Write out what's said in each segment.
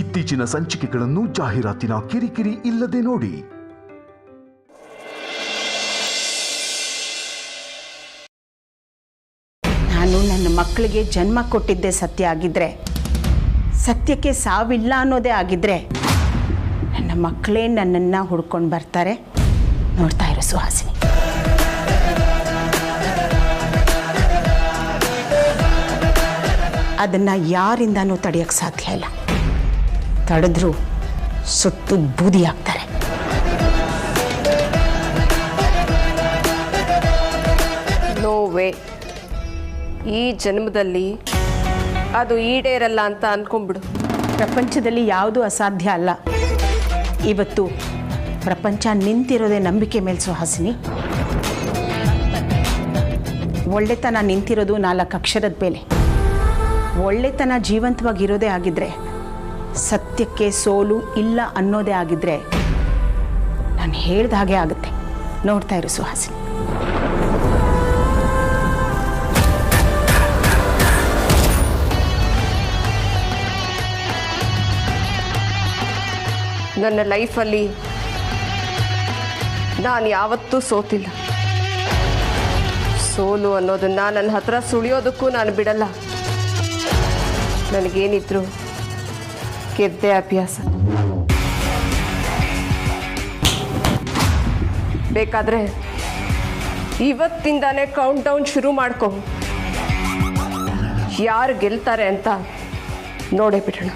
ಇತ್ತೀಚಿನ ಸಂಚಿಕೆಗಳನ್ನು ಜಾಹೀರಾತಿನ ಕಿರಿಕಿರಿ ಇಲ್ಲದೆ ನೋಡಿ. ನಾನು ನನ್ನ ಮಕ್ಕಳಿಗೆ ಜನ್ಮ ಕೊಟ್ಟಿದ್ದೆ ಸತ್ಯ ಆಗಿದ್ರೆ, ಸತ್ಯಕ್ಕೆ ಸಾವಿಲ್ಲ ಅನ್ನೋದೇ ಆಗಿದ್ರೆ, ನನ್ನ ಮಕ್ಕಳೇ ನನ್ನನ್ನು ಹುಡ್ಕೊಂಡು ಬರ್ತಾರೆ. ನೋಡ್ತಾ ಇರು ಸುಹಾಸಿನಿ. ಅದನ್ನು ಯಾರಿಂದನೂ ತಡೆಯೋಕ್ಕೆ ಸಾಧ್ಯ ಇಲ್ಲ. ತಡೆದ್ರೂ ಸುಟ್ಟು ಬೂದಿ ಆಗ್ತಾರೆ. ನೋ ವೇ, ಈ ಜನ್ಮದಲ್ಲಿ ಅದು ಈಡೇರಲ್ಲ ಅಂತ ಅನ್ಕೊಂಡ್ಬಿಡು. ಪ್ರಪಂಚದಲ್ಲಿ ಯಾವುದೂ ಅಸಾಧ್ಯ ಅಲ್ಲ. ಇವತ್ತು ಪ್ರಪಂಚ ನಿಂತಿರೋದೇ ನಂಬಿಕೆ ಮೇಲೆ ಸುಹಾಸಿನಿ. ಒಳ್ಳೆತನ ನಿಂತಿರೋದು 4 ಅಕ್ಷರದ ಮೇಲೆ. ಒಳ್ಳೆತನ ಜೀವಂತವಾಗಿರೋದೇ ಆಗಿದ್ರೆ, ಸತ್ಯಕ್ಕೆ ಸೋಲು ಇಲ್ಲ ಅನ್ನೋದೇ ಆಗಿದ್ರೆ, ನಾನು ಹೇಳ್ದ ಹಾಗೆ ಆಗುತ್ತೆ. ನೋಡ್ತಾ ಇರು ಸುಹಾಸಿನಿ. ನನ್ನ ಲೈಫಲ್ಲಿ ನಾನು ಯಾವತ್ತೂ ಸೋತಿಲ್ಲ. ಸೋಲು ಅನ್ನೋದನ್ನು ನನ್ನ ಹತ್ರ ಸುಳಿಯೋದಕ್ಕೂ ನಾನು ಬಿಡಲ್ಲ. ನನಗೇನಿದ್ರು ಗೆದ್ದೆ ಅಭ್ಯಾಸ. ಬೇಕಾದರೆ ಇವತ್ತಿಂದಾನೇ ಕೌಂಟ್ ಡೌನ್ ಶುರು ಮಾಡ್ಕೊ. ಯಾರು ಗೆಲ್ತಾರೆ ಅಂತ ನೋಡೇ ಬಿಡೋಣ.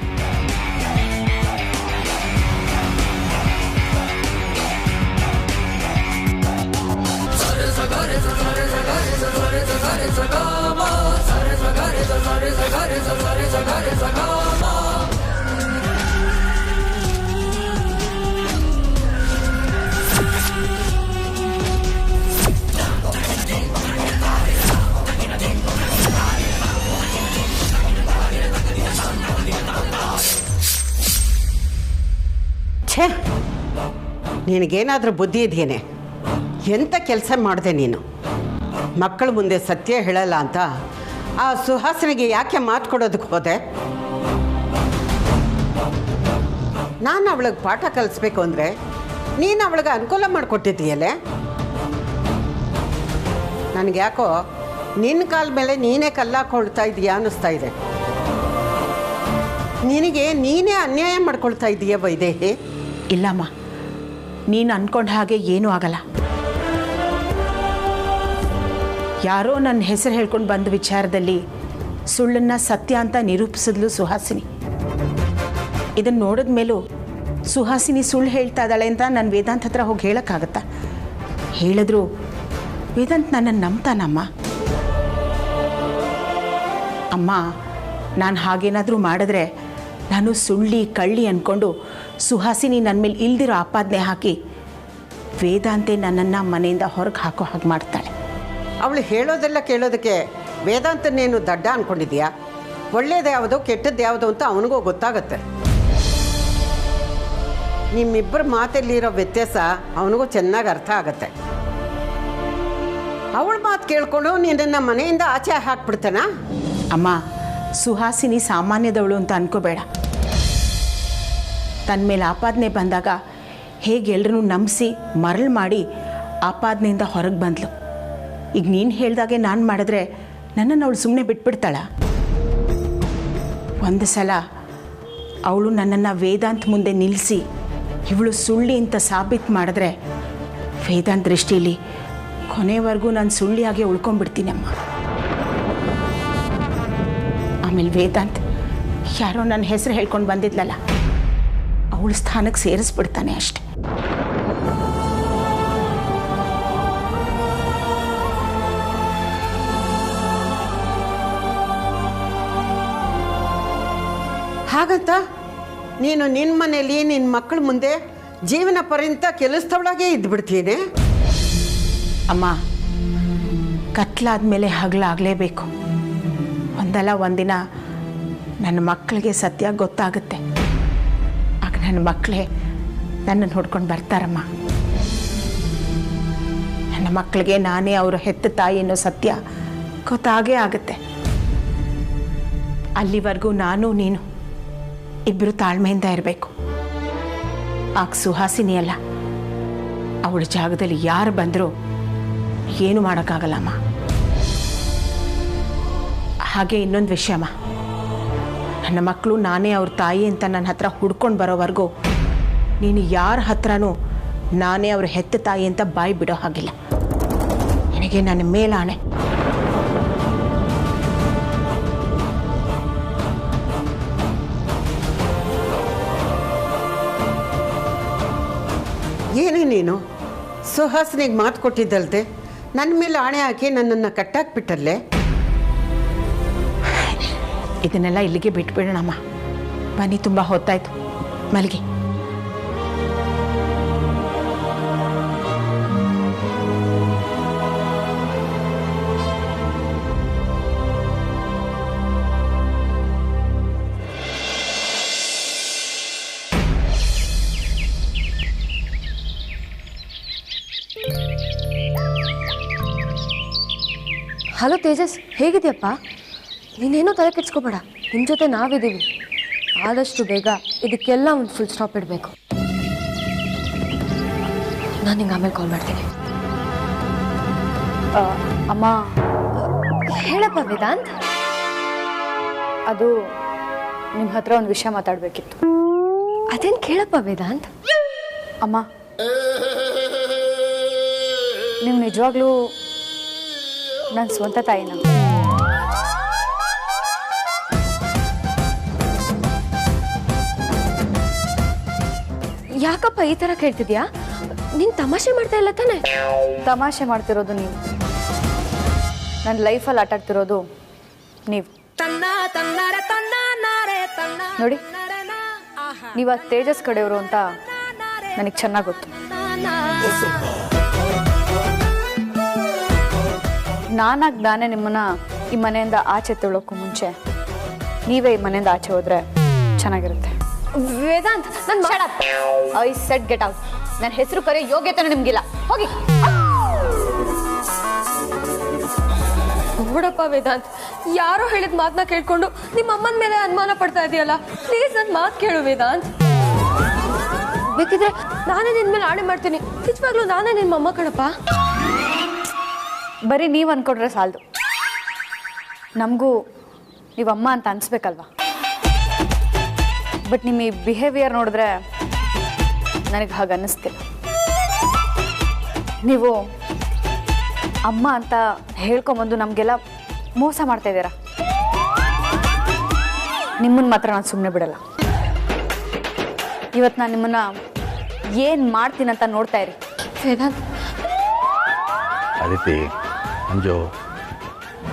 ಛೇ, ನಿನಗೇನಾದರೂ ಬುದ್ಧಿ ಇದೆಯೇನೆ? ಎಂಥ ಕೆಲಸ ಮಾಡಿದೆ ನೀನು? ಮಕ್ಕಳ ಮುಂದೆ ಸತ್ಯ ಹೇಳಲ್ಲ ಅಂತ ಆ ಸುಹಾಸನಿಗೆ ಯಾಕೆ ಮಾತು ಕೊಡೋದಕ್ಕೆ ಹೋದೆ? ನಾನು ಅವಳಿಗೆ ಪಾಠ ಕಲಿಸ್ಬೇಕು ಅಂದರೆ ನೀನು ಅವಳಿಗೆ ಅನುಕೂಲ ಮಾಡಿಕೊಟ್ಟಿದ್ದೀಯಲ್ಲೇ. ನನಗೆ ಯಾಕೋ ನಿನ್ನ ಕಾಲ ಮೇಲೆ ನೀನೇ ಕಲ್ಲಾಕೊಳ್ತಾ ಇದೀಯಾ ಅನ್ನಿಸ್ತಾ ಇದೆ. ನಿನಗೆ ನೀನೇ ಅನ್ಯಾಯ ಮಾಡ್ಕೊಳ್ತಾ ಇದೀಯ ವೈದೇಹಿ. ಇಲ್ಲಮ್ಮ, ನೀನು ಅಂದ್ಕೊಂಡ ಹಾಗೆ ಏನೂ ಆಗಲ್ಲ. ಯಾರೋ ನನ್ನ ಹೆಸರು ಹೇಳ್ಕೊಂಡು ಬಂದ ವಿಚಾರದಲ್ಲಿ ಸುಳ್ಳನ್ನು ಸತ್ಯ ಅಂತ ನಿರೂಪಿಸಿದ್ಲು ಸುಹಾಸಿನಿ. ಇದನ್ನು ನೋಡಿದ ಮೇಲೂ ಸುಹಾಸಿನಿ ಸುಳ್ಳು ಹೇಳ್ತಾ ಇದ್ದಾಳೆ ಅಂತ ನಾನು ವೇದಾಂತ್ ಹತ್ರ ಹೋಗಿ ಹೇಳೋಕ್ಕಾಗತ್ತಾ? ಹೇಳಿದ್ರು ವೇದಾಂತ್ ನನ್ನನ್ನು ನಂಬ್ತಾನಮ್ಮ. ಅಮ್ಮ, ನಾನು ಹಾಗೇನಾದರೂ ಮಾಡಿದ್ರೆ ನಾನು ಸುಳ್ಳಿ ಕಳ್ಳಿ ಅಂದ್ಕೊಂಡು ಸುಹಾಸಿನಿ ನನ್ನ ಮೇಲೆ ಇಲ್ದಿರೋ ಆಪಾದನೆ ಹಾಕಿ ವೇದಾಂತೆ ನನ್ನನ್ನು ಮನೆಯಿಂದ ಹೊರಗೆ ಹಾಕೋ ಹಾಗೆ ಮಾಡ್ತಾಳೆ. ಅವಳು ಹೇಳೋದೆಲ್ಲ ಕೇಳೋದಕ್ಕೆ ವೇದಾಂತನೇನು ದಡ್ಡ ಅಂದ್ಕೊಂಡಿದ್ಯಾ? ಒಳ್ಳೇದು ಯಾವುದೋ ಕೆಟ್ಟದ್ದು ಯಾವುದೋ ಅಂತ ಅವನಿಗೂ ಗೊತ್ತಾಗತ್ತೆ. ನಿಮ್ಮಿಬ್ಬರ ಮಾತಲ್ಲಿರೋ ವ್ಯತ್ಯಾಸ ಅವನಿಗೂ ಚೆನ್ನಾಗಿ ಅರ್ಥ ಆಗತ್ತೆ. ಅವಳ ಮಾತು ಕೇಳ್ಕೊಂಡು ನಿನ್ನನ್ನು ಮನೆಯಿಂದ ಆಚೆ ಹಾಕ್ಬಿಡ್ತಾನ? ಅಮ್ಮ, ಸುಹಾಸಿನಿ ಸಾಮಾನ್ಯದವಳು ಅಂತ ಅನ್ಕೋಬೇಡ. ತನ್ನ ಮೇಲೆ ಆಪಾದನೆ ಬಂದಾಗ ಹೇಗೆ ಎಲ್ಲರೂ ನಂಬಿಸಿ ಮರಳು ಮಾಡಿ ಆಪಾದನೆಯಿಂದ ಹೊರಗೆ ಬಂದ್ಲು. ಈಗ ನೀನು ಹೇಳ್ದಾಗೆ ನಾನು ಮಾಡಿದ್ರೆ ನನ್ನನ್ನು ಅವಳು ಸುಮ್ಮನೆ ಬಿಟ್ಬಿಡ್ತಾಳ? ಒಂದು ಸಲ ಅವಳು ನನ್ನನ್ನು ವೇದಾಂತ್ ಮುಂದೆ ನಿಲ್ಲಿಸಿ ಇವಳು ಸುಳ್ಳಿ ಅಂತ ಸಾಬೀತು ಮಾಡಿದ್ರೆ ವೇದಾಂತ್ ದೃಷ್ಟಿಯಲ್ಲಿ ಕೊನೆವರೆಗೂ ನಾನು ಸುಳ್ಳಿಯಾಗೆ ಉಳ್ಕೊಂಡ್ಬಿಡ್ತೀನಮ್ಮ. ಆಮೇಲೆ ವೇದಾಂತ್ ಯಾರೋ ನನ್ನ ಹೆಸರು ಹೇಳ್ಕೊಂಡು ಬಂದಿದ್ಲಲ್ಲ, ಅವಳ ಸ್ಥಾನಕ್ಕೆ ಸೇರಿಸ್ಬಿಡ್ತಾನೆ ಅಷ್ಟೆ. ಹಾಗಂತ ನೀನು ನಿನ್ನ ಮನೇಲಿ ನಿನ್ನ ಮಕ್ಕಳ ಮುಂದೆ ಜೀವನ ಪರ್ಯಂತ ಕೆಲಸದವಳಾಗೆ ಇದ್ಬಿಡ್ತೀನಿ? ಅಮ್ಮ, ಕತ್ಲಾದ್ಮೇಲೆ ಹಗಲಾಗಲೇಬೇಕು. ಒಂದಲ್ಲ ಒಂದಿನ ನನ್ನ ಮಕ್ಕಳಿಗೆ ಸತ್ಯ ಗೊತ್ತಾಗುತ್ತೆ. ಆಗ ನನ್ನ ಮಕ್ಕಳೇ ನನ್ನನ್ನು ಹೊಡ್ಕೊಂಡು ಬರ್ತಾರಮ್ಮ. ನನ್ನ ಮಕ್ಕಳಿಗೆ ನಾನೇ ಅವರ ಹೆತ್ತ ತಾಯಿ ಅನ್ನೋ ಸತ್ಯ ಗೊತ್ತಾಗೇ ಆಗುತ್ತೆ. ಅಲ್ಲಿವರೆಗೂ ನಾನು ನೀನು ಇಬ್ಬರು ತಾಳ್ಮೆಯಿಂದ ಇರಬೇಕು. ಆಗ ಸುಹಾಸಿನಿ ಅಲ್ಲ, ಅವಳ ಜಾಗದಲ್ಲಿ ಯಾರು ಬಂದರೂ ಏನು ಮಾಡೋಕ್ಕಾಗಲ್ಲಮ್ಮ. ಹಾಗೆ ಇನ್ನೊಂದು ವಿಷಯಮ್ಮ, ನನ್ನ ಮಕ್ಕಳು ನಾನೇ ಅವ್ರ ತಾಯಿ ಅಂತ ನನ್ನ ಹತ್ರ ಹುಡ್ಕೊಂಡು ಬರೋವರೆಗೂ ನೀನು ಯಾರ ಹತ್ರನೂ ನಾನೇ ಅವ್ರ ಹೆತ್ತ ತಾಯಿ ಅಂತ ಬಾಯಿ ಬಿಡೋ ಹಾಗಿಲ್ಲ. ನನಗೆ ನನ್ನ ಮೇಲಾಣೆ. ಏನೇ ನೀನು ಸುಹಾಸಿನಿಗೆ ಮಾತು ಕೊಟ್ಟಿದ್ದಲ್ದೆ ನನ್ನ ಮೇಲೆ ಆಣೆ ಹಾಕಿ ನನ್ನನ್ನು ಕಟ್ಟಾಕ್ಬಿಟ್ಟಲ್ಲೇ. ಇದನ್ನೆಲ್ಲ ಇಲ್ಲಿಗೆ ಬಿಟ್ಬಿಡೋಣಮ್ಮ. ಬನ್ನಿ, ತುಂಬ ಹೊತ್ತಾಯ್ತು, ಮಲಗಿ. ಹಲೋ ತೇಜಸ್, ಹೇಗಿದೆಯಪ್ಪ? ನೀನೇನೂ ತಲೆ ಕೆಡ್ಸ್ಕೋಬೇಡ, ನಿಮ್ಮ ಜೊತೆ ನಾವಿದ್ದೀವಿ. ಆದಷ್ಟು ಬೇಗ ಇದಕ್ಕೆಲ್ಲ ಒಂದು ಫುಲ್ ಸ್ಟಾಪ್ ಇಡಬೇಕು. ನಾನು ನಿಂಗೆ ಆಮೇಲೆ ಕಾಲ್ ಮಾಡ್ತೀನಿ. ಅಮ್ಮ, ಹೇಳಪ್ಪ ವೇದಾಂತ್. ಅದು ನಿಮ್ಮ ಹತ್ರ ಒಂದು ವಿಷಯ ಮಾತಾಡಬೇಕಿತ್ತು. ಅದೇನು ಕೇಳಪ್ಪ ವೇದಾಂತ್. ಅಮ್ಮ, ನೀವು ನಿಜವಾಗ್ಲೂ ನನ್ನ ಸ್ವಂತ ತಾಯಿನ? ಯಾಕಪ್ಪ ಈ ಥರ ಕೇಳ್ತಿದ್ಯಾ? ನೀನು ತಮಾಷೆ ಮಾಡ್ತಾ ಇಲ್ಲ ತಾನೆ? ತಮಾಷೆ ಮಾಡ್ತಿರೋದು ನೀವು, ನನ್ನ ಲೈಫಲ್ಲಿ ಆಟ ಆಡ್ತಿರೋದು ನೀವು. ನೋಡಿ, ನೀವು ಆ ತೇಜಸ್ ಕಡೆಯವರು ಅಂತ ನನಗೆ ಚೆನ್ನಾಗಿ ಗೊತ್ತು. ನಾನಾಗಿ ನಾನೇ ನಿಮ್ಮನ್ನ ಈ ಮನೆಯಿಂದ ಆಚೆ ತೊಳೋಕ್ಕೂ ಮುಂಚೆ ನೀವೇ ಈ ಮನೆಯಿಂದ ಆಚೆ ಹೋದ್ರೆ ಚೆನ್ನಾಗಿರುತ್ತೆ. Vedant, I said get out. ನನ್ನ ಹೆಸರು ಕರೆ ಯೋಗ್ಯತೆನೂ ನಿಮ್ಗಿಲ್ಲ, ಹೋಗಿ. ನೋಡಪ್ಪ ವೇದಾಂತ್, ಯಾರೋ ಹೇಳಿದ ಮಾತನ್ನ ಕೇಳ್ಕೊಂಡು ನಿಮ್ಮ ಅಮ್ಮನ ಮೇಲೆ ಅನುಮಾನ ಪಡ್ತಾ ಇದೆಯಲ್ಲ. ಪ್ಲೀಸ್ ನನ್ನ ಮಾತು ಕೇಳು ವೇದಾಂತ್. ಬೇಕಿದ್ರೆ ನಾನೇ ನಿನ್ನ ಮೇಲೆ ಆಣೆ ಮಾಡ್ತೀನಿ. ನಿಜವಾಗ್ಲೂ ನಾನೇ ನಿಮ್ಮ ಅಮ್ಮ ಕಣಪ್ಪ. ಬರೀ ನೀವು ಅಂದ್ಕೊಂಡ್ರೆ ಸಾಲದು, ನಮಗೂ ನೀವು ಅಮ್ಮ ಅಂತ ಅನ್ಸ್ಬೇಕಲ್ವಾ? ಬಟ್ ನಿಮ್ಮ ಈ ಬಿಹೇವಿಯರ್ ನೋಡಿದ್ರೆ ನನಗೆ ಹಾಗೆ ಅನ್ನಿಸ್ತಿಲ್ಲ. ನೀವು ಅಮ್ಮ ಅಂತ ಹೇಳ್ಕೊಂಬಂದು ನಮಗೆಲ್ಲ ಮೋಸ ಮಾಡ್ತಾ ಇದ್ದೀರಾ. ನಿಮ್ಮನ್ನು ಮಾತ್ರ ನಾನು ಸುಮ್ಮನೆ ಬಿಡಲ್ಲ. ಇವತ್ತು ನಾನು ನಿಮ್ಮನ್ನು ಏನು ಮಾಡ್ತೀನಂತ ನೋಡ್ತಾ ಇರಿ. ವೇದಾಂತ್, ಅದಿತಿ, ಮಂಜು,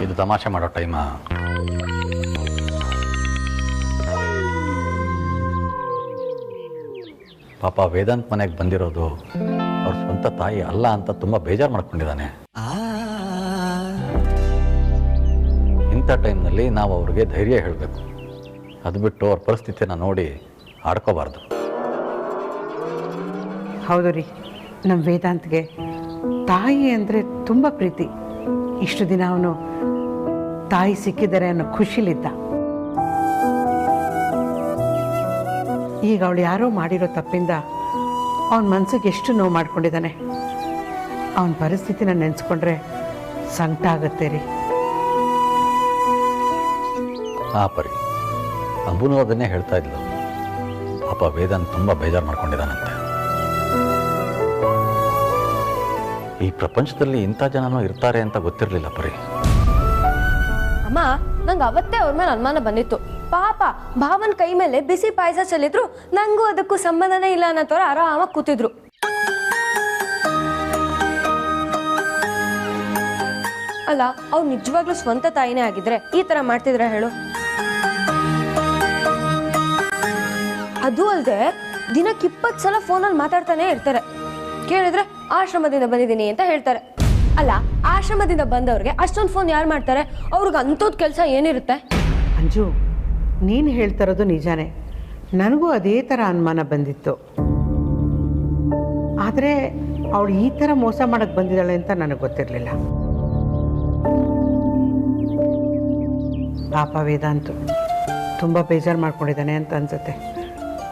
ಇದು ತಮಾಷೆ ಮಾಡೋ ಟೈಮಾ? ಪಾಪ ವೇದಾಂತ್ ಮನೆಗೆ ಬಂದಿರೋದು ಅವ್ರ ಸ್ವಂತ ತಾಯಿ ಅಲ್ಲ ಅಂತ ತುಂಬ ಬೇಜಾರು ಮಾಡ್ಕೊಂಡಿದ್ದಾನೆ. ಇಂಥ ಟೈಮ್ನಲ್ಲಿ ನಾವು ಅವ್ರಿಗೆ ಧೈರ್ಯ ಹೇಳಬೇಕು. ಅದು ಬಿಟ್ಟು ಅವ್ರ ಪರಿಸ್ಥಿತಿಯನ್ನು ನೋಡಿ ಆಡ್ಕೋಬಾರ್ದು. ಹೌದು ರೀ, ನಮ್ಮ ವೇದಾಂತ್ಗೆ ತಾಯಿ ಅಂದರೆ ತುಂಬ ಪ್ರೀತಿ. ಇಷ್ಟು ದಿನ ಅವನು ತಾಯಿ ಸಿಕ್ಕಿದ್ದಾರೆ ಅನ್ನೋ ಖುಷಿಲಿದ್ದ. ಈಗ ಅವಳು ಯಾರೋ ಮಾಡಿರೋ ತಪ್ಪಿಂದ ಅವನ ಮನಸ್ಸಿಗೆ ಎಷ್ಟು ನೋವು ಮಾಡ್ಕೊಂಡಿದ್ದಾನೆ. ಅವನ ಪರಿಸ್ಥಿತಿನ ನೆನೆಸ್ಕೊಂಡ್ರೆ ಸಂಕಟ ಆಗುತ್ತೆ ರೀ. ಹಾಂ ಪರಿ, ಅಬ್ಬುನೂ ಅದನ್ನೇ ಹೇಳ್ತಾ ಇದ್ಲು. ಪಾಪ ವೇದಾಂತ್ ತುಂಬ ಬೇಜಾರು ಮಾಡ್ಕೊಂಡಿದ್ದಾನಂತೆ. ಈ ಪ್ರಪಂಚದಲ್ಲಿ ಇಂಥ ಜನನೂ ಇರ್ತಾರೆ ಅಂತ ಗೊತ್ತಿರಲಿಲ್ಲ ಪರಿ. ಅಮ್ಮ, ನಂಗೆ ಅವತ್ತೇ ಅವ್ರ ಮೇಲೆ ಅನುಮಾನ ಬಂದಿತ್ತು. ಪಾಪ ಭಾವನ್ ಕೈ ಮೇಲೆ ಬಿಸಿ ಪಾಯಸ ಚೆಲ್ಲಿದ್ರು, ನಂಗೂ ಅದಕ್ಕೂ ಸಂಬಂಧನೇ ಇಲ್ಲ ಅನ್ನೋ ಥರ ಆರಾಮಾಗಿ ಕೂತಿದ್ರು. ಅಲ್ಲ, ಅವ್ರು ನಿಜವಾಗ್ಲೂ ಸ್ವಂತ ತಾಯಿನೇ ಆಗಿದ್ರೆ ಈ ತರ ಮಾಡ್ತಿದ್ರ ಹೇಳು? ಅದು ಅಲ್ಲದೆ ದಿನಕ್ಕೆ 20 ಸಲ ಫೋನಲ್ಲಿ ಮಾತಾಡ್ತಾನೆ ಇರ್ತಾರೆ. ಕೇಳಿದ್ರೆ ಆಶ್ರಮದಿಂದ ಬಂದಿದ್ದೀನಿ ಅಂತ ಹೇಳ್ತಾರೆ. ಅಲ್ಲ, ಆಶ್ರಮದಿಂದ ಬಂದವ್ರಿಗೆ ಅಷ್ಟೊಂದು ಫೋನ್ ಯಾರು ಮಾಡ್ತಾರೆ? ಅವ್ರಿಗೆ ಅಂಥದ್ದು ಕೆಲಸ ಏನಿರುತ್ತೆ? ಅಂಜು, ನೀನು ಹೇಳ್ತಿರೋದು ನಿಜಾನೇ. ನನಗೂ ಅದೇ ಥರ ಅನುಮಾನ ಬಂದಿತ್ತು. ಆದರೆ ಅವಳು ಈ ಥರ ಮೋಸ ಮಾಡೋಕ್ಕೆ ಬಂದಿದ್ದಾಳೆ ಅಂತ ನನಗೆ ಗೊತ್ತಿರಲಿಲ್ಲ. ಪಾಪ ವೇದಾಂತು ತುಂಬ ಬೇಜಾರು ಮಾಡ್ಕೊಂಡಿದ್ದಾನೆ ಅಂತ ಅನ್ಸುತ್ತೆ.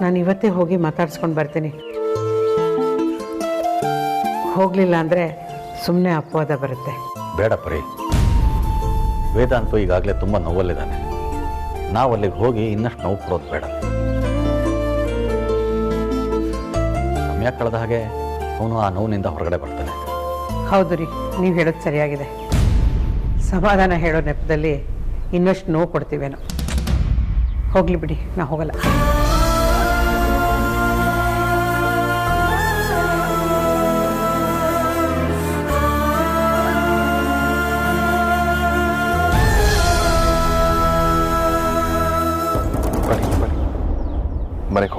ನಾನು ಇವತ್ತೇ ಹೋಗಿ ಮಾತಾಡ್ಸ್ಕೊಂಡು ಬರ್ತೀನಿ. ಹೋಗಲಿಲ್ಲ ಅಂದರೆ ಸುಮ್ಮನೆ ಅಪವಾದ ಬರುತ್ತೆ. ಬೇಡ ಪರಿ, ವೇದಾಂತು ಈಗಾಗಲೇ ತುಂಬ ನೋವಲ್ಲಿದ್ದಾನೆ. ನಾವು ಅಲ್ಲಿಗೆ ಹೋಗಿ ಇನ್ನಷ್ಟು ನೋವು ಕೊಡೋದು ಬೇಡ. ಸಮಯ ಕಳೆದ ಹಾಗೆ ಅವನು ಆ ನೋವಿನಿಂದ ಹೊರಗಡೆ ಬರ್ತಾನೆ. ಹೌದು ರೀ, ನೀವು ಹೇಳೋದು ಸರಿಯಾಗಿದೆ. ಸಮಾಧಾನ ಹೇಳೋ ನೆಪದಲ್ಲಿ ಇನ್ನಷ್ಟು ನೋವು ಕೊಡ್ತೀವೇನೋ. ಹೋಗಲಿ ಬಿಡಿ, ನಾ ಹೋಗಲ್ಲ.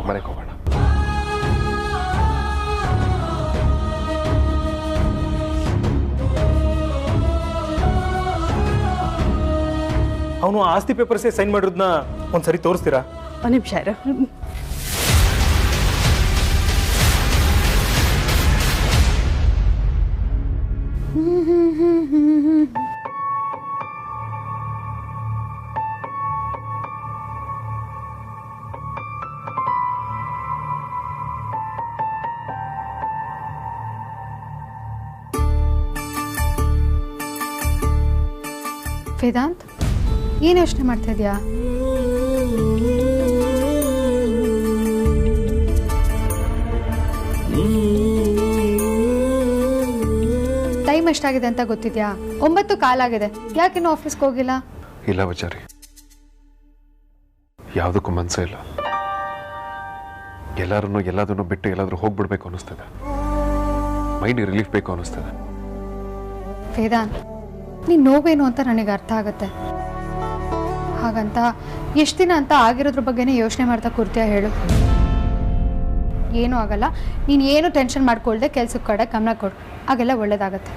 ಮನೆಗೆ ಹೋಗೋಣ. ಅವನು ಆಸ್ತಿ ಪೇಪರ್ಸೇ ಸೈನ್ ಮಾಡಿರೋದನ್ನ ಒಂದ್ಸರಿ ತೋರಿಸ್ತೀರಾ? ಒಂದು ನಿಮಿಷ ಇರು. ವೇದಾಂತ್, ಏನು ಯೋಚನೆ ಮಾಡ್ತಾ ಇದೆಯಾ? ಟೈಮ್ ಎಷ್ಟಾಗಿದೆ ಅಂತ ಗೊತ್ತಿದ್ಯಾ? 9 ಕಾಲಾಗಿದೆ. ಯಾಕಿನ್ನೂ ಆಫೀಸ್ಗೆ ಹೋಗಿಲ್ಲ? ಇಲ್ಲ ವಿಚಾರಿ, ಯಾವುದಕ್ಕೂ ಮನಸ್ಸೇ ಇಲ್ಲ. ಎಲ್ಲದನ್ನು ಬಿಟ್ಟು ಎಲ್ಲಾದ್ರೂ ಹೋಗ್ಬಿಡ್ಬೇಕು ಅನ್ನಿಸ್ತದೆ. ಮೈಂಡ್ ರಿಲೀಫ್ ಬೇಕು ಅನ್ನಿಸ್ತದೆ. ವೇದಾಂತ್, ನೀನು ನೋವೇನು ಅಂತ ನನಗೆ ಅರ್ಥ ಆಗುತ್ತೆ. ಹಾಗಂತ ಎಷ್ಟು ದಿನ ಅಂತ ಆಗಿರೋದ್ರ ಬಗ್ಗೆನೇ ಯೋಚನೆ ಮಾಡ್ತಾ ಕೂರ್ತೀಯ ಹೇಳು? ಏನೂ ಆಗಲ್ಲ. ನೀನು ಏನು ಟೆನ್ಷನ್ ಮಾಡ್ಕೊಳ್ದೆ ಕೆಲ್ಸಕ್ಕೆ ಕಡೆ ಗಮನ ಕೊಡು, ಆಗೆಲ್ಲ ಒಳ್ಳೇದಾಗತ್ತೆ.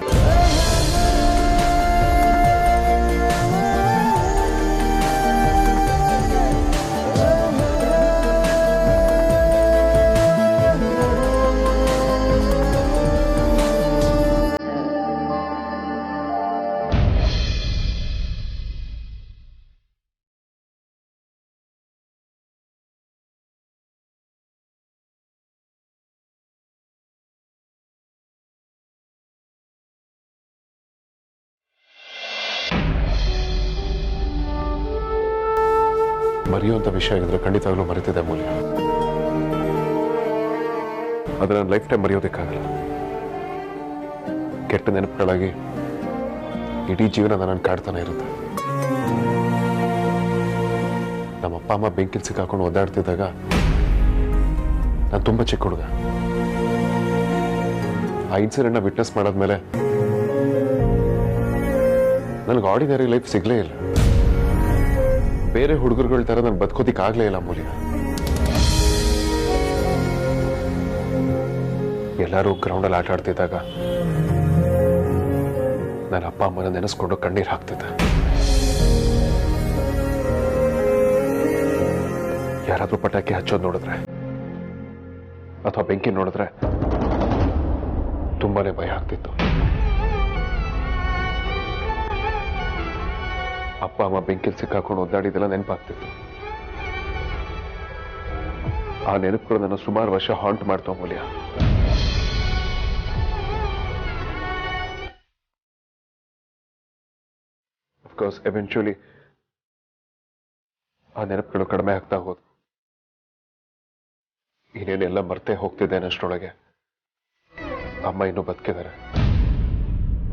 ಮರೆಯುವಂಥ ವಿಷಯ ಆಗಿದ್ರೆ ಖಂಡಿತವಾಗ್ಲೂ ಮರೆತಿದೆ ಮೂಲ್ಯ. ಅದನ್ನ ಲೈಫ್ ಟೈಮ್ ಮರೆಯೋದಕ್ಕಾಗಲ್ಲ. ಕೆಟ್ಟ ನೆನಪುಗಳಾಗಿ ಇಡೀ ಜೀವನ ನನ್ನ ಕಾಡ್ತಾನೆ ಇರುತ್ತೆ. ನಮ್ಮ ಅಪ್ಪ ಅಮ್ಮ ಬೆಂಕಿಲ್ ಸಿಕ್ಕಾಕೊಂಡು ಒದ್ದಾಡ್ತಿದ್ದಾಗ ನಾನು ತುಂಬ ಚಿಕ್ಕ ಹುಡುಗ. ಆ ಇನ್ಸಿಡೆಂಟ್ನ ವಿಟ್ನೆಸ್ ಮಾಡಾದ್ಮೇಲೆ ನನಗೆ ಆರ್ಡಿನರಿ ಲೈಫ್ ಸಿಗ್ಲೇ ಇಲ್ಲ. ಬೇರೆ ಹುಡುಗರುಗಳ ತರ ನಾನು ಬದುಕೋದಿಕ್ಕಾಗ್ಲೇ ಇಲ್ಲ ಮೂಲ್ಯ. ಎಲ್ಲರೂ ಗ್ರೌಂಡಲ್ಲಿ ಆಟ ಆಡ್ತಿದ್ದಾಗ ನನ್ನ ಅಪ್ಪ ಅಮ್ಮನ ನೆನೆಸ್ಕೊಂಡು ಕಣ್ಣೀರು ಹಾಕ್ತಿದ್ದೆ. ಯಾರಾದ್ರೂ ಪಟಾಕಿ ಹಚ್ಚೋದು ನೋಡಿದ್ರೆ ಅಥವಾ ಬೆಂಕಿ ನೋಡಿದ್ರೆ ತುಂಬಾನೇ ಭಯ ಆಗ್ತಿತ್ತು. ಅಪ್ಪ ಅಮ್ಮ ಬೆಂಕಿಲ್ ಸಿಕ್ಕಾಕೊಂಡು ಒದ್ದಾಡಿದೆಲ್ಲ ನೆನಪಾಗ್ತಿತ್ತು. ಆ ನೆನಪುಗಳು ನನ್ನ ಸುಮಾರು ವರ್ಷ ಹಾಂಟ್ ಮಾಡ್ತಾವ ಮೂಲ್ಯ. ಅಫ್ಕೋರ್ಸ್ ಎವೆಂಚುಲಿ ಆ ನೆನಪುಗಳು ಕಡಿಮೆ ಆಗ್ತಾ ಹೋದ್. ಇನ್ನೇನೆಲ್ಲ ಮರ್ತೇ ಹೋಗ್ತಿದ್ದೇನೆ ಅಷ್ಟರೊಳಗೆ ಅಮ್ಮ ಇನ್ನೂ ಬದುಕಿದ್ದಾರೆ.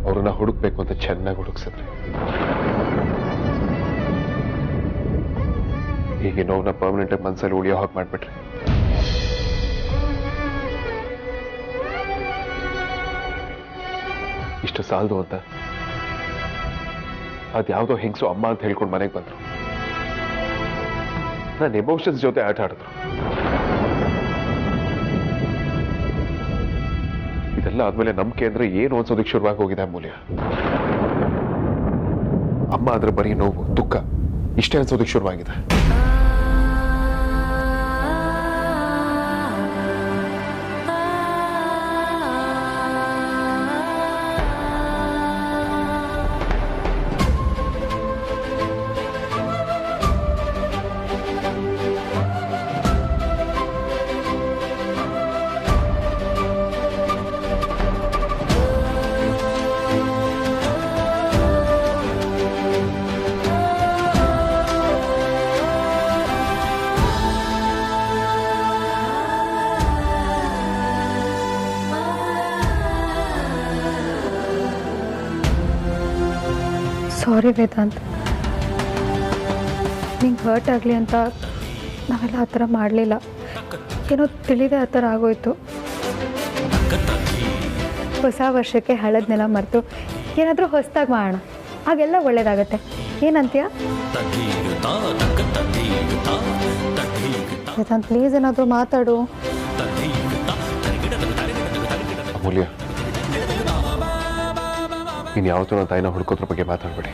ಅವ್ರನ್ನ ಹುಡುಕ್ಬೇಕು ಅಂತ ಚೆನ್ನಾಗಿ ಹುಡುಕ್ಸಿದ್ರಿ. ಹೀಗೆ ನೋವನ್ನ ಪರ್ಮನೆಂಟ್ ಮನಸ್ಸಲ್ಲಿ ಉಳಿಯೋ ಹಾಗೆ ಮಾಡ್ಬಿಟ್ರಿ. ಇಷ್ಟು ಸಾಲದು ಅಂತ ಅದ್ಯಾವುದೋ ಹೆಂಗಸು ಅಮ್ಮ ಅಂತ ಹೇಳ್ಕೊಂಡು ಮನೆಗೆ ಬಂದ್ರು. ನನ್ನ ಎಮೋಷನ್ಸ್ ಜೊತೆ ಆಟ ಆಡಿದ್ರು. ಇದೆಲ್ಲ ಆದ್ಮೇಲೆ ನಂಬಿಕೆ ಅಂದ್ರೆ ಏನು ಅನ್ಸೋದಕ್ಕೆ ಶುರುವಾಗಿ ಹೋಗಿದೆ ಮೂಲ್ಯ. ಅಮ್ಮ ಆದ್ರೆ ಬರೀ ನೋವು ದುಃಖ ಇಷ್ಟೇ ಅನ್ಸೋದಕ್ಕೆ ಶುರುವಾಗಿದೆ. ಸಾರಿ ವೇದಾಂತ್, ನಿಂಗೆ ಹರ್ಟ್ ಆಗಲಿ ಅಂತ ನಾವೆಲ್ಲ ಆ ಥರ ಮಾಡಲಿಲ್ಲ. ಏನೋ ತಿಳಿದೇ ಆ ಥರ ಆಗೋಯ್ತು. ಹೊಸ ವರ್ಷಕ್ಕೆ ಹಳದನ್ನೆಲ್ಲ ಮರೆತು ಏನಾದರೂ ಹೊಸದಾಗಿ ಮಾಡೋಣ, ಹಾಗೆಲ್ಲ ಒಳ್ಳೇದಾಗತ್ತೆ. ಏನಂತೀಯ ವೇದಾಂತ್? ಪ್ಲೀಸ್ ಏನಾದರೂ ಮಾತಾಡು. ಅಮೂಲ್ಯ, ನೀನು ಯಾವತ್ತೂ ನನ್ನ ತಾಯಿನ ಹುಡ್ಕೋದ್ರ ಬಗ್ಗೆ ಮಾತಾಡಬೇಡಿ.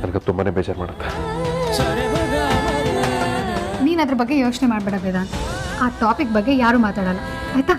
ನನಗೆ ತುಂಬಾನೇ ಬೇಜಾರು ಮಾಡುತ್ತೆ. ನೀನು ಅದ್ರ ಬಗ್ಗೆ ಯೋಚನೆ ಮಾಡಬೇಡ ವೇದಾಂತ್. ಆ ಟಾಪಿಕ್ ಬಗ್ಗೆ ಯಾರೂ ಮಾತಾಡಲ್ಲ, ಆಯಿತಾ?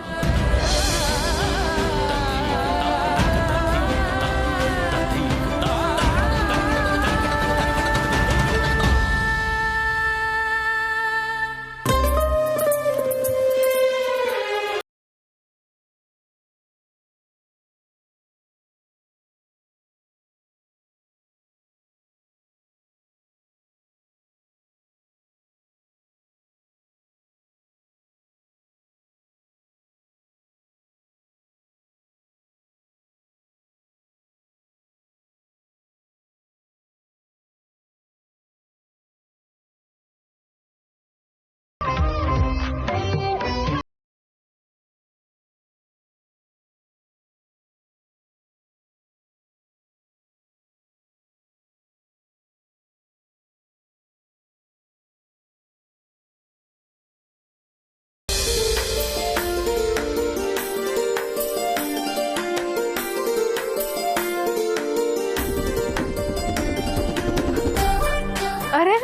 ಅರೆ,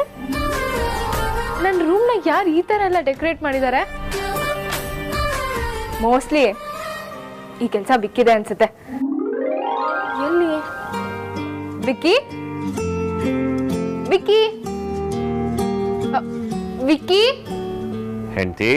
ನನ್ನ ರೂಮ್ನ ಯಾರು ಈ ಥರ ಎಲ್ಲ ಡೆಕೋರೇಟ್ ಮಾಡಿದ್ದಾರೆ? ಮೋಸ್ಟ್ಲಿ ಈ ಕೆಲಸ ಬಿಕ್ಕಿದೆ ಅನ್ಸುತ್ತೆ. ಎಲ್ಲಿ ವಿಕ್ಕಿ? ವಿಕ್ಕಿ? ವಿಕ್ಕಿ ಹೆಂಡತಿ,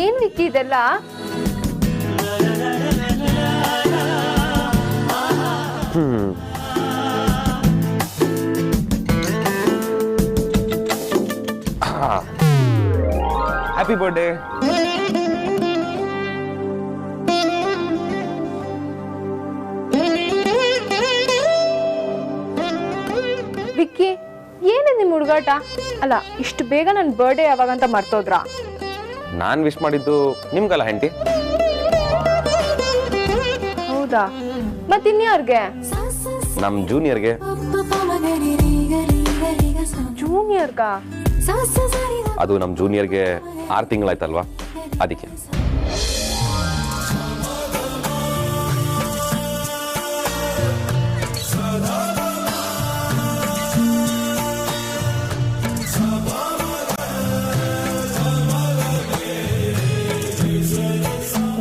ಏನ್ ವಿಕ್ಕಿ ಇದೆಲ್ಲ? Happy birthday. ವಿಕ್ಕಿ, ಏನಿದೆ ನಿಮ್ಮ ಹುಡುಗಾಟ? ಅಲ್ಲ, ಇಷ್ಟು ಬೇಗ ನನ್ನ ಬರ್ಡೇ ಯಾವಾಗಂತ ಮರ್ತೋದ್ರಾ? ನಾನು ವಿಶ್ ಮಾಡಿದ್ದು ನಿಮ್ಗಲ್ಲ ಹೆಂಡತಿ. ಹೌದಾ? ಮತ್ತಿನ್ಯಾರ್ಗೆ? ನಮ್ಮ ಜೂನಿಯರ್ಗೆ. ಜೂನಿಯರ್ಗ? ಅದು ನಮ್ಮ ಜೂನಿಯರ್ಗೆ 6 ತಿಂಗಳಾಯ್ತಲ್ವಾ, ಅದಕ್ಕೆ.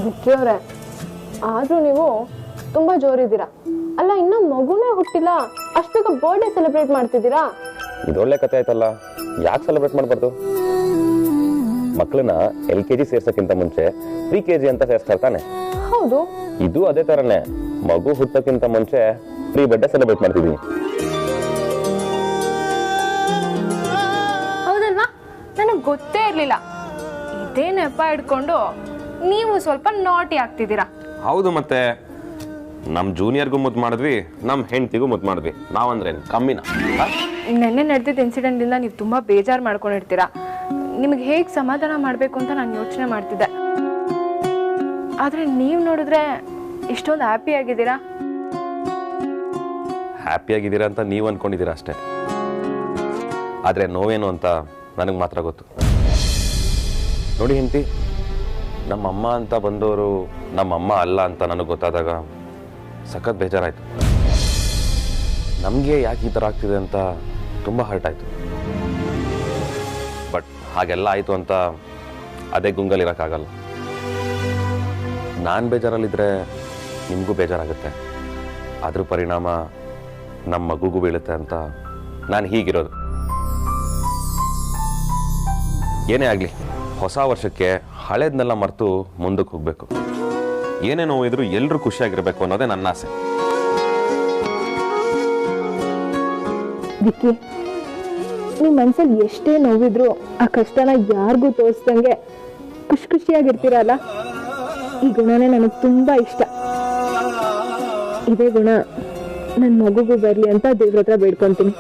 ವಿಕ್ಕಿಯವ್ರೆ, ಆದ್ರೂ ನೀವು ತುಂಬಾ ಜೋರಿದ್ದೀರಾ. ಅಲ್ಲ, ಇನ್ನೂ ಮಗುನೇ ಹುಟ್ಟಿಲ್ಲ, ಅಷ್ಟು ಬೇಗ ಬರ್ಡೇ ಸೆಲೆಬ್ರೇಟ್ ಮಾಡ್ತಿದ್ದೀರಾ? ಇದೊಳ್ಳೆ ಕತೆ ಆಯ್ತಲ್ಲ, ಯಾಕೆ ಸೆಲೆಬ್ರೇಟ್ ಮಾಡಬಾರ್ದು? ಮಕ್ಕಳನ್ನ LKG ಸೇರ್ಸಕ್ಕಿಂತ ಮುಂಚೆ PKG ಅಂತ ಸೇರ್ಸ್ತಾರೆ ತಾನೆ? ಹೌದು. ಇದು ಅದೇ ತರನೇ, ಮಗು ಹುಟ್ಟಕ್ಕಿಂತ ಮುಂಚೆ ಪ್ರೀ ಬರ್ಡೇ ಸೆಲೆಬ್ರೇಟ್ ಮಾಡ್ತಿದೀನಿ. ಹೌದಲ್ವಾ? ನನಗೆ ಗೊತ್ತೇ ಇರ್ಲಿಲ್ಲ. ಇದೇ ನೆಪ ಇಟ್ಕೊಂಡು ನೀವು ಸ್ವಲ್ಪ ನಾಟಿ ಆಗ್ತಿದ್ದೀರಾ. ಹೌದು, ಮತ್ತೆ ನಮ್ಮ ಜೂನಿಯರ್ಗೂ ಮುದ್ದು ಮಾಡಿದ್ವಿ, ನಮ್ಮ ಹೆಂಡತಿಗೂ ಮುದ್ದು ಮಾಡಿದ್ವಿ. ನಾವಂದ್ರೆ ಕಮ್ಮಿನ? ನೆನ್ನೆ ನಡೆದಿದ್ದ ಇನ್ಸಿಡೆಂಟಿಂದ ನೀವು ತುಂಬ ಬೇಜಾರು ಮಾಡ್ಕೊಂಡಿರ್ತೀರಾ. ನಿಮಗೆ ಹೇಗೆ ಸಮಾಧಾನ ಮಾಡಬೇಕು ಅಂತ ನಾನು ಯೋಚನೆ ಮಾಡ್ತಿದ್ದೆ. ಆದರೆ ನೀವು ನೋಡಿದ್ರೆ ಇಷ್ಟೊಂದು ಹ್ಯಾಪಿ ಆಗಿದ್ದೀರಾ. ಹ್ಯಾಪಿ ಆಗಿದ್ದೀರಾ ಅಂತ ನೀವು ಅನ್ಕೊಂಡಿದ್ದೀರಾ ಅಷ್ಟೇ, ಆದರೆ ನೋವೇನು ಅಂತ ನನಗೆ ಮಾತ್ರ ಗೊತ್ತು. ನೋಡಿ ಹೆಂಡತಿ, ನಮ್ಮಮ್ಮ ಅಂತ ಬಂದವರು ನಮ್ಮಮ್ಮ ಅಲ್ಲ ಅಂತ ನನಗೆ ಗೊತ್ತಾದಾಗ ಸಖತ್ ಬೇಜಾರಾಯಿತು. ನಮಗೆ ಯಾಕೆ ಈ ಥರ ಆಗ್ತಿದೆ ಅಂತ ತುಂಬ ಹರ್ಟ್ ಆಯಿತು. ಬಟ್ ಹಾಗೆಲ್ಲ ಆಯಿತು ಅಂತ ಅದೇ ಗುಂಗಲ್ಲಿರೋಕ್ಕಾಗಲ್ಲ. ನಾನು ಬೇಜಾರಲ್ಲಿದ್ದರೆ ನಿಮಗೂ ಬೇಜಾರಾಗುತ್ತೆ, ಅದ್ರ ಪರಿಣಾಮ ನಮ್ಮ ಮಗುಗೂ ಬೀಳುತ್ತೆ ಅಂತ ನಾನು ಹೀಗಿರೋದು. ಏನೇ ಆಗಲಿ, ಹೊಸ ವರ್ಷಕ್ಕೆ ಹಳೇದನ್ನೆಲ್ಲ ಮರೆತು ಮುಂದಕ್ಕೆ ಹೋಗಬೇಕು. ಏನೇ ನೋವಿದ್ರು ಎಲ್ಲರೂ ಖುಷಿಯಾಗಿರ್ಬೇಕು ಅನ್ನೋದೇ ನನ್ನ ಆಸೆ. ವಿಕ್ಕಿ, ನಿಮ್ಮ ಮನ್ಸಲ್ಲಿ ಎಷ್ಟೇ ನೋವಿದ್ರು ಆ ಕಷ್ಟನ ಯಾರಿಗೂ ತೋರಿಸ್ದಂಗೆ ಖುಷಿಯಾಗಿರ್ತೀರಲ್ಲ, ಈ ಗುಣನೇ ನನಗೆ ತುಂಬ ಇಷ್ಟ. ಇದೇ ಗುಣ ನನ್ನ ಮಗುಗೂ ಬರಲಿ ಅಂತ ದೇವ್ರ ಹತ್ರ ಬೇಡ್ಕೊತೀನಿ.